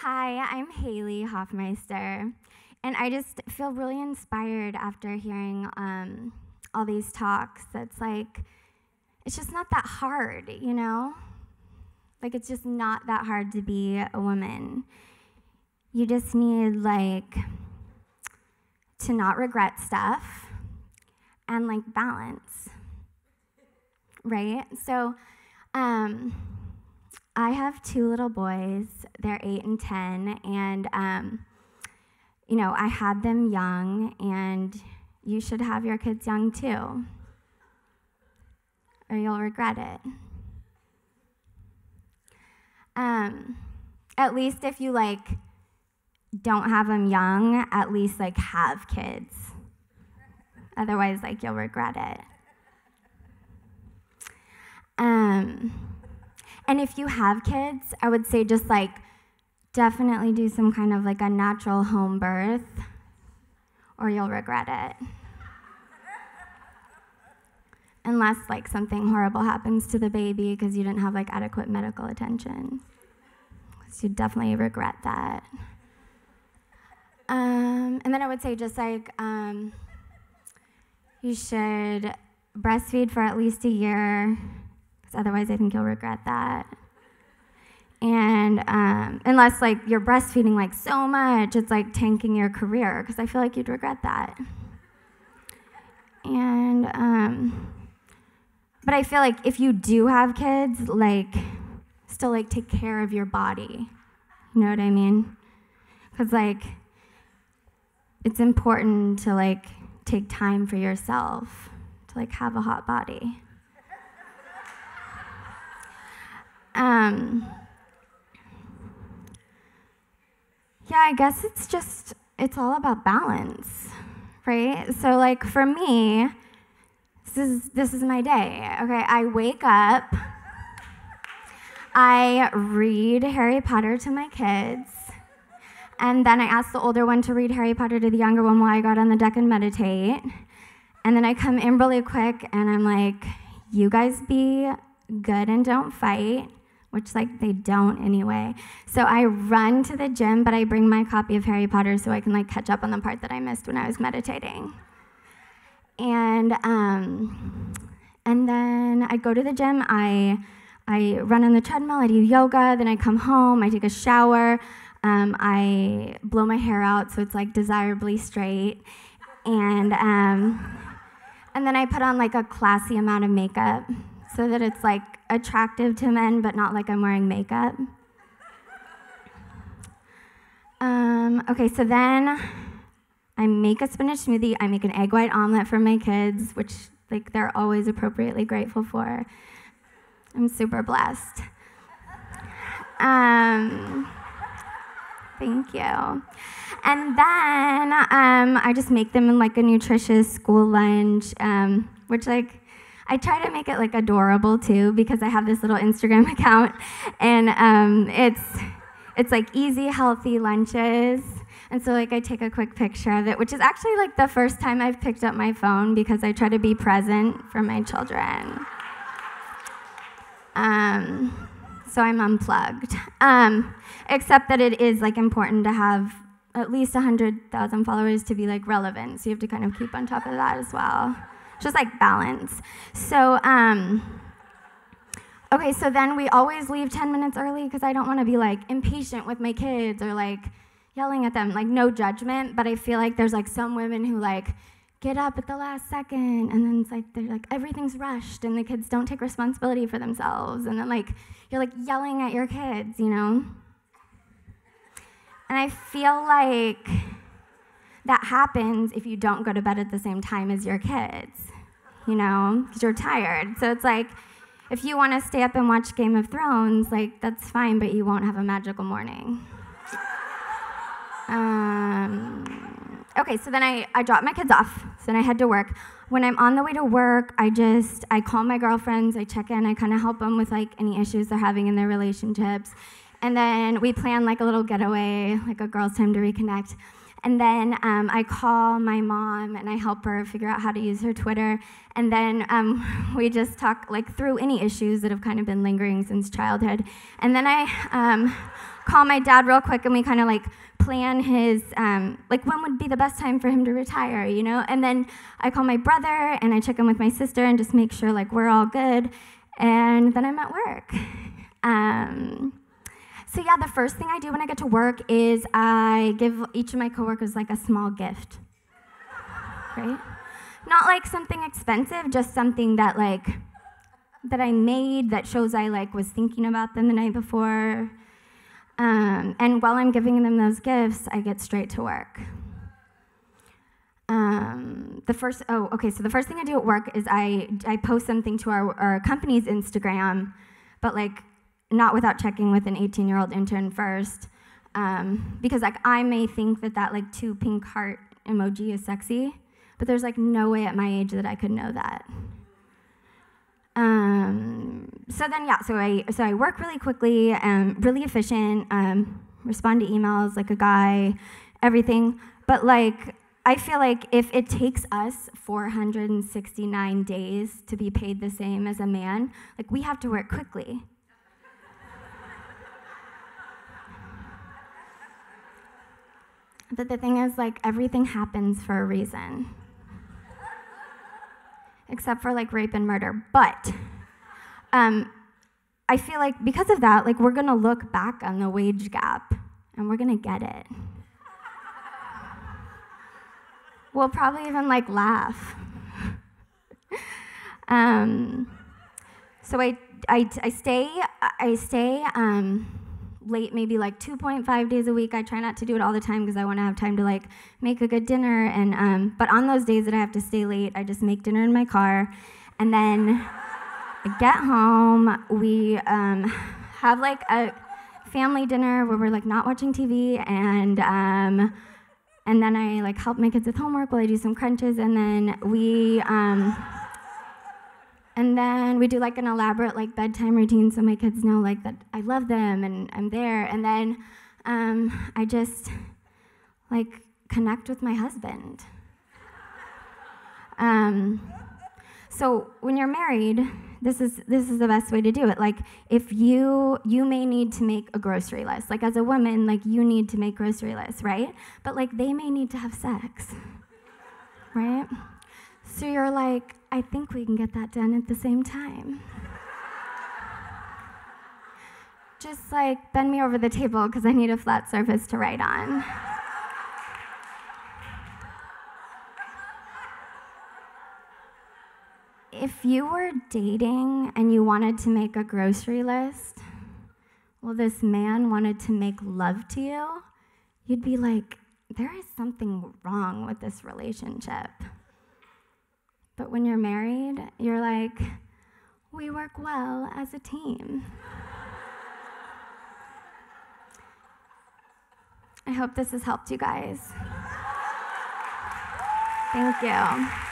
Hi, I'm Haley Hoffmeister, and I just feel really inspired after hearing all these talks. That's like, it's just not that hard, you know? Like, it's just not that hard to be a woman. You just need, like, to not regret stuff and, like, balance, right? So, I have 2 little boys. They're 8 and 10, and, you know, I had them young, and you should have your kids young too, or you'll regret it. At least if you, like, don't have them young, at least, like, have kids. Otherwise, like, you'll regret it. And if you have kids, I would say just, like, definitely do some kind of, like, a natural home birth, or you'll regret it. Unless, like, something horrible happens to the baby because you didn't have, like, adequate medical attention. So you definitely regret that. And then I would say just, like, you should breastfeed for at least a year, because otherwise I think you'll regret that. And unless, like, you're breastfeeding, like, so much, it's, like, tanking your career, because I feel like you'd regret that. And, but I feel like if you do have kids, like, still, like, take care of your body. You know what I mean? Because, like, it's important to, like, take time for yourself, to, like, have a hot body. Yeah, I guess it's all about balance, right? So, like, for me, this is my day, okay? I wake up, I read Harry Potter to my kids, and then I ask the older one to read Harry Potter to the younger one while I go out on the deck and meditate. And then I come in really quick, and I'm like, you guys be good and don't fight, which, like, they don't anyway. So I run to the gym, but I bring my copy of Harry Potter so I can, like, catch up on the part that I missed when I was meditating. And then I go to the gym, I run on the treadmill, I do yoga, then I come home, I take a shower, I blow my hair out so it's, like, desirably straight, and then I put on, like, a classy amount of makeup so that it's, like, attractive to men, but not like I'm wearing makeup. Okay, so then I make a spinach smoothie, I make an egg white omelet for my kids, which, like, they're always appropriately grateful for. I'm super blessed. Thank you. And then I just make them in, like, a nutritious school lunch, which, like, I try to make it, like, adorable too, because I have this little Instagram account, and it's like easy, healthy lunches. And so, like, I take a quick picture of it, which is actually, like, the first time I've picked up my phone because I try to be present for my children. So I'm unplugged. Except that it is, like, important to have at least 100,000 followers to be, like, relevant. So you have to kind of keep on top of that as well. Just, like, balance. So, okay, so then we always leave 10 minutes early because I don't want to be, like, impatient with my kids or, like, yelling at them. Like, no judgment, but I feel like there's, like, some women who, like, get up at the last second, and then it's like, they're like, everything's rushed, and the kids don't take responsibility for themselves, and then, like, you're, like, yelling at your kids, you know? And I feel like that happens if you don't go to bed at the same time as your kids, you know, because you're tired. So it's like, if you want to stay up and watch Game of Thrones, like, that's fine, but you won't have a magical morning. Okay, so then I drop my kids off, so then I head to work. When I'm on the way to work, I call my girlfriends, I check in, I kind of help them with, like, any issues they're having in their relationships. And then we plan, like, a little getaway, like a girls' time to reconnect. And then I call my mom and I help her figure out how to use her Twitter. And then we just talk like through any issues that have kind of been lingering since childhood. And then I call my dad real quick and we kind of like plan his, like when would be the best time for him to retire, you know? And then I call my brother and I check in with my sister and just make sure like we're all good. And then I'm at work. So yeah, the first thing I do when I get to work is I give each of my coworkers like a small gift, right? Not like something expensive, just something that like, that I made that shows I like was thinking about them the night before. And while I'm giving them those gifts, I get straight to work. So the first thing I do at work is I post something to our company's Instagram, but like not without checking with an 18-year-old intern first, because like I may think that like 2 pink heart emoji is sexy, but there's like no way at my age that I could know that. So I work really quickly, really efficient, respond to emails like a guy, everything. But like, I feel like if it takes us 469 days to be paid the same as a man, like we have to work quickly. But the thing is, like, everything happens for a reason. Except for like rape and murder. But I feel like because of that, like we're gonna look back on the wage gap and we're gonna get it. We'll probably even like laugh. So I stay late maybe like 2.5 days a week. I try not to do it all the time because I want to have time to like make a good dinner. And but on those days that I have to stay late, I just make dinner in my car, and then I get home. We have like a family dinner where we're like not watching TV, and then I like help my kids with homework while I do some crunches, and then we do like an elaborate like bedtime routine so my kids know like that I love them and I'm there. And then I just like connect with my husband. So when you're married, this is the best way to do it. Like if you may need to make a grocery list. Like as a woman, like you need to make grocery lists, right? But like they may need to have sex, right? So you're like, I think we can get that done at the same time. Just like bend me over the table because I need a flat surface to write on. If you were dating and you wanted to make a grocery list, well, this man wanted to make love to you, you'd be like, there is something wrong with this relationship. But when you're married, you're like, we work well as a team. I hope this has helped you guys. Thank you.